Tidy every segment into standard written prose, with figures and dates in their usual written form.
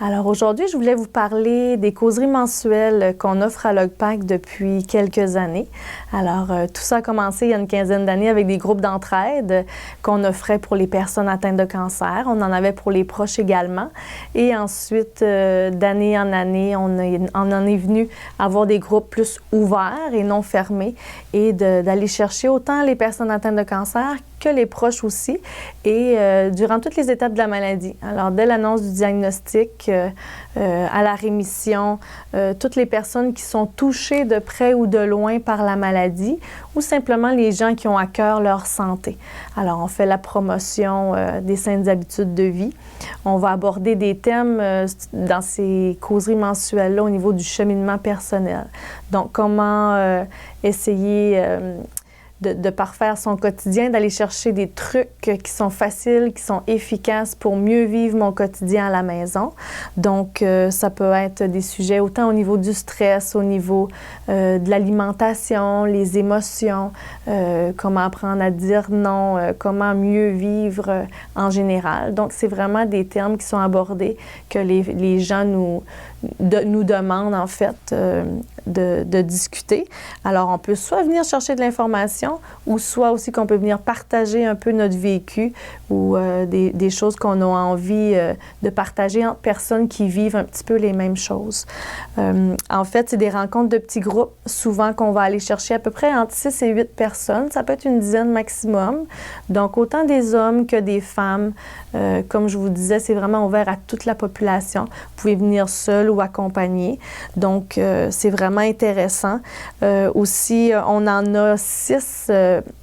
Alors aujourd'hui, je voulais vous parler des causeries mensuelles qu'on offre à LogPac depuis quelques années. Alors tout ça a commencé il y a une quinzaine d'années avec des groupes d'entraide qu'on offrait pour les personnes atteintes de cancer. On en avait pour les proches également. Et ensuite, d'année en année, on en est venu avoir des groupes plus ouverts et non fermés et d'aller chercher autant les personnes atteintes de cancer que les proches aussi, et durant toutes les étapes de la maladie. Alors, dès l'annonce du diagnostic, à la rémission, toutes les personnes qui sont touchées de près ou de loin par la maladie, ou simplement les gens qui ont à cœur leur santé. Alors, on fait la promotion des saines habitudes de vie. On va aborder des thèmes dans ces causeries mensuelles-là au niveau du cheminement personnel. Donc, comment essayer de parfaire son quotidien, d'aller chercher des trucs qui sont faciles, qui sont efficaces pour mieux vivre mon quotidien à la maison. Donc, ça peut être des sujets autant au niveau du stress, au niveau de l'alimentation, les émotions, comment apprendre à dire non, comment mieux vivre en général. Donc, c'est vraiment des termes qui sont abordés, que les gens nous demandent en fait de discuter. Alors, on peut soit venir chercher de l'information ou soit aussi qu'on peut venir partager un peu notre vécu ou des choses qu'on a envie de partager entre personnes qui vivent un petit peu les mêmes choses. En fait, c'est des rencontres de petits groupes, souvent qu'on va aller chercher à peu près entre 6 et 8 personnes. Ça peut être une dizaine maximum. Donc, autant des hommes que des femmes. Comme je vous disais, c'est vraiment ouvert à toute la population. Vous pouvez venir seul ou accompagné. Donc, c'est vraiment intéressant. Aussi, on en a 6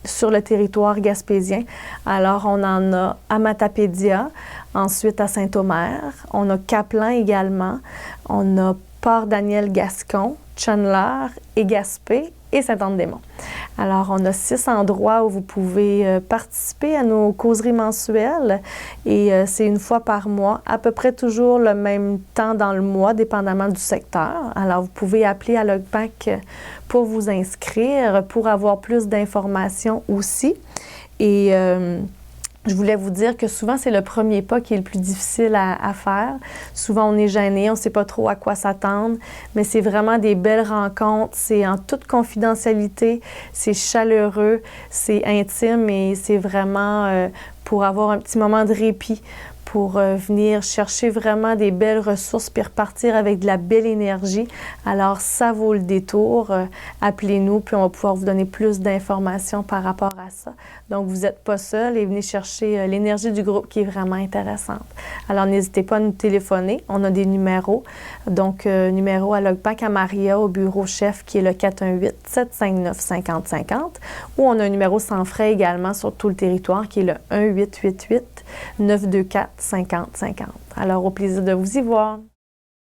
sur le territoire gaspésien. Alors, on en a à Matapédia, ensuite à Saint-Omer. On a Caplan également. On a Port-Daniel-Gascon, Chandler et Gaspé et Saint-Anne-des-Monts. Alors, on a 6 endroits où vous pouvez participer à nos causeries mensuelles et c'est une fois par mois, à peu près toujours le même temps dans le mois, dépendamment du secteur. Alors, vous pouvez appeler à LogPac pour vous inscrire, pour avoir plus d'informations aussi. Et je voulais vous dire que souvent, c'est le premier pas qui est le plus difficile à faire. Souvent, on est gêné, on ne sait pas trop à quoi s'attendre, mais c'est vraiment des belles rencontres. C'est en toute confidentialité, c'est chaleureux, c'est intime et c'est vraiment pour avoir un petit moment de répit, pour venir chercher vraiment des belles ressources puis repartir avec de la belle énergie. Alors, ça vaut le détour. Appelez-nous, puis on va pouvoir vous donner plus d'informations par rapport à ça. Donc, vous n'êtes pas seul et venez chercher l'énergie du groupe qui est vraiment intéressante. Alors, n'hésitez pas à nous téléphoner. On a des numéros. Donc, numéro à LogPac à Maria, au bureau chef, qui est le 418-759-5050. Ou on a un numéro sans frais également sur tout le territoire, qui est le 1-888-924-5050. Alors, au plaisir de vous y voir.